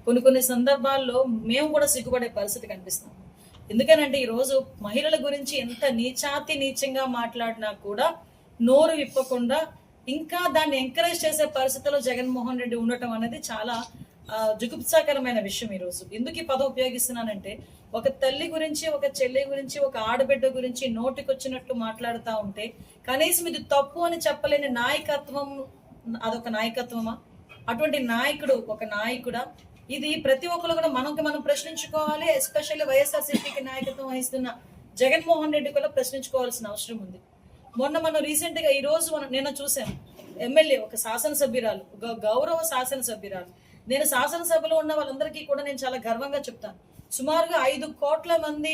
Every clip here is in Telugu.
కొన్ని కొన్ని సందర్భాల్లో మేము కూడా సిగ్గుపడే పరిస్థితి కనిపిస్తాం. ఎందుకనంటే ఈరోజు మహిళల గురించి ఎంత నీచాతి నీచంగా మాట్లాడినా కూడా నోరు విప్పకుండా ఇంకా దాన్ని ఎంకరేజ్ చేసే పరిస్థితిలో జగన్మోహన్ రెడ్డి ఉండటం అనేది చాలా జుగుప్సాకరమైన విషయం. ఈరోజు ఎందుకు ఈ పదం ఉపయోగిస్తున్నానంటే, ఒక తల్లి గురించి, ఒక చెల్లి గురించి, ఒక ఆడబిడ్డ గురించి నోటికొచ్చినట్టు మాట్లాడుతూ ఉంటే కనీసం ఇది తప్పు అని చెప్పలేని నాయకత్వం, అదొక నాయకత్వమా? అటువంటి నాయకుడు ఒక నాయకుడా? ఇది ప్రతి ఒక్కరు కూడా మనం ప్రశ్నించుకోవాలి. ఎస్పెషల్లీ వైఎస్ఆర్సీపీకి నాయకత్వం వహిస్తున్న జగన్మోహన్ రెడ్డి కూడా ప్రశ్నించుకోవాల్సిన అవసరం ఉంది. మనం రీసెంట్ గా ఈ రోజు నిన్న చూసాను, ఎమ్మెల్యే ఒక శాసనసభ్యురాలు, గౌరవ శాసనసభ్యురాలు. నేను శాసనసభలో ఉన్న వాళ్ళందరికీ కూడా నేను చాలా గర్వంగా చెప్తాను. సుమారుగా 5 కోట్ల మంది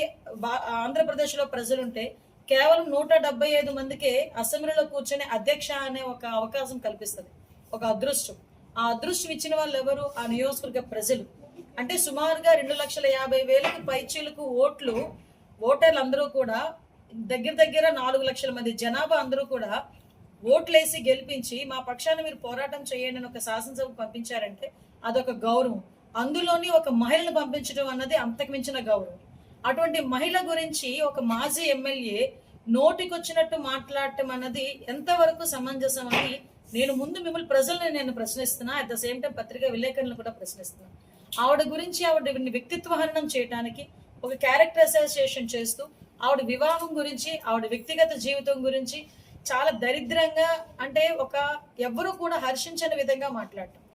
ఆంధ్రప్రదేశ్ లో ప్రజలుంటే కేవలం 175 మందికే అసెంబ్లీలో కూర్చొని అధ్యక్ష అనే ఒక అవకాశం కల్పిస్తుంది. ఒక అదృష్టం. ఆ అదృష్టం ఇచ్చిన వాళ్ళు ఎవరు? ఆ నియోజకవర్గ ప్రజలు. అంటే సుమారుగా 2,50,000 పైచీలకు ఓటర్లు అందరూ కూడా దగ్గర 4 లక్షల మంది జనాభా అందరూ కూడా ఓట్లేసి గెలిపించి మా పక్షాన్ని మీరు పోరాటం చేయండి అని ఒక శాసనసభకు పంపించారంటే అదొక గౌరవం. అందులోని ఒక మహిళను పంపించడం అన్నది అంతకుమించిన గౌరవం. అటువంటి మహిళ గురించి ఒక మాజీ ఎమ్మెల్యే నోటికొచ్చినట్టు మాట్లాడటం అన్నది ఎంతవరకు సమంజసం అని ముందు మిమ్మల్ని ప్రజల్ని ప్రశ్నిస్తున్నా. అట్ ద సేమ్ టైం పత్రికా విలేకరులను కూడా ప్రశ్నిస్తున్నా. ఆవిడ గురించి ఆవిడ వ్యక్తిత్వ హననం చేయడానికి ఒక క్యారెక్టర్ అసోసియేషన్ చేస్తూ ఆవిడ వివాహం గురించి, ఆవిడ వ్యక్తిగత జీవితం గురించి చాలా దరిద్రంగా, అంటే ఎవ్వరూ కూడా హర్షించని విధంగా మాట్లాడటం.